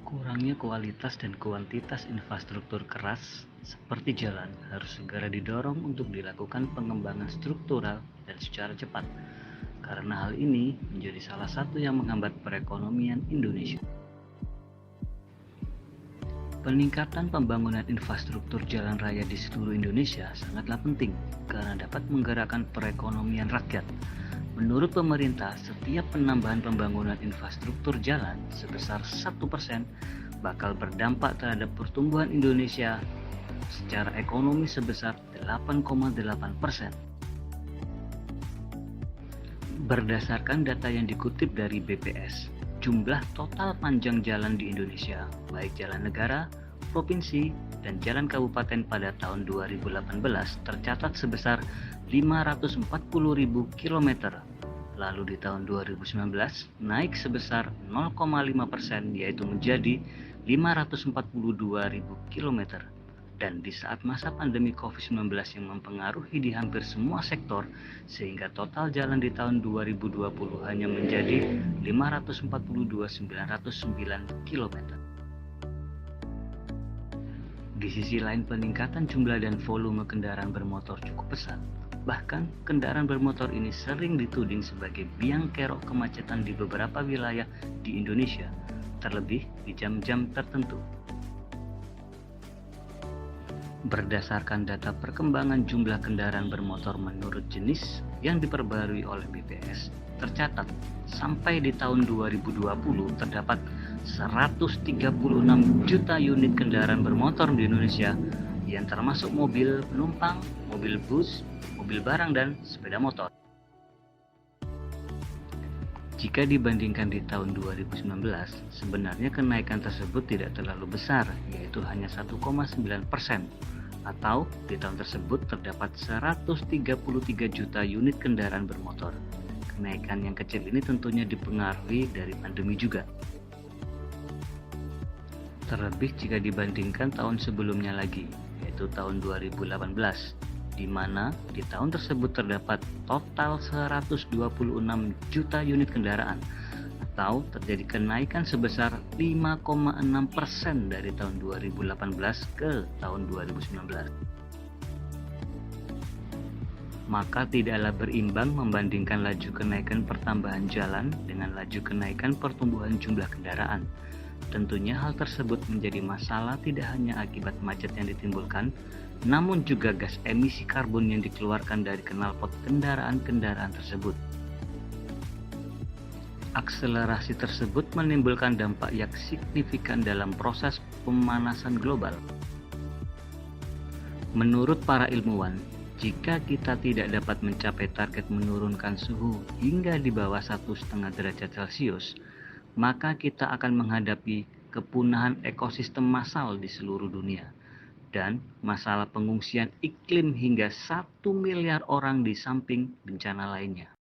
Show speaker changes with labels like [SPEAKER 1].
[SPEAKER 1] Kurangnya kualitas dan kuantitas infrastruktur keras seperti jalan harus segera didorong untuk dilakukan pengembangan struktural dan secara cepat, karena hal ini menjadi salah satu yang menghambat perekonomian Indonesia. Peningkatan pembangunan infrastruktur jalan raya di seluruh Indonesia sangatlah penting karena dapat menggerakkan perekonomian rakyat. Menurut pemerintah, setiap penambahan pembangunan infrastruktur jalan sebesar 1% bakal berdampak terhadap pertumbuhan Indonesia secara ekonomi sebesar 8,8%. Berdasarkan data yang dikutip dari BPS, jumlah total panjang jalan di Indonesia, baik jalan negara, provinsi, dan jalan kabupaten pada tahun 2018 tercatat sebesar 540.000 km. Lalu di tahun 2019 naik sebesar 0,5% yaitu menjadi 542.000 km. Dan di saat masa pandemi COVID-19 yang mempengaruhi di hampir semua sektor, sehingga total jalan di tahun 2020 hanya menjadi 542.909 km. Di sisi lain, peningkatan jumlah dan volume kendaraan bermotor cukup pesat. Bahkan, kendaraan bermotor ini sering dituding sebagai biang kerok kemacetan di beberapa wilayah di Indonesia, terlebih di jam-jam tertentu. Berdasarkan data perkembangan jumlah kendaraan bermotor menurut jenis yang diperbarui oleh BPS, tercatat sampai di tahun 2020 terdapat 136 juta unit kendaraan bermotor di Indonesia yang termasuk mobil penumpang, mobil bus, mobil barang, dan sepeda motor. Jika dibandingkan di tahun 2019, sebenarnya kenaikan tersebut tidak terlalu besar, yaitu hanya 1,9%, atau di tahun tersebut terdapat 133 juta unit kendaraan bermotor. Kenaikan yang kecil ini tentunya dipengaruhi dari pandemi juga. Terlebih jika dibandingkan tahun sebelumnya lagi, yaitu tahun 2018, di mana di tahun tersebut terdapat total 126 juta unit kendaraan, atau terjadi kenaikan sebesar 5,6% dari tahun 2018 ke tahun 2019. Maka tidaklah berimbang membandingkan laju kenaikan pertambahan jalan dengan laju kenaikan pertumbuhan jumlah kendaraan. Tentunya hal tersebut menjadi masalah tidak hanya akibat macet yang ditimbulkan, namun juga gas emisi karbon yang dikeluarkan dari knalpot kendaraan-kendaraan tersebut. Akselerasi tersebut menimbulkan dampak yang signifikan dalam proses pemanasan global. Menurut para ilmuwan, jika kita tidak dapat mencapai target menurunkan suhu hingga di bawah 1,5 derajat Celcius, maka kita akan menghadapi kepunahan ekosistem massal di seluruh dunia dan masalah pengungsian iklim hingga 1 miliar orang di samping bencana lainnya.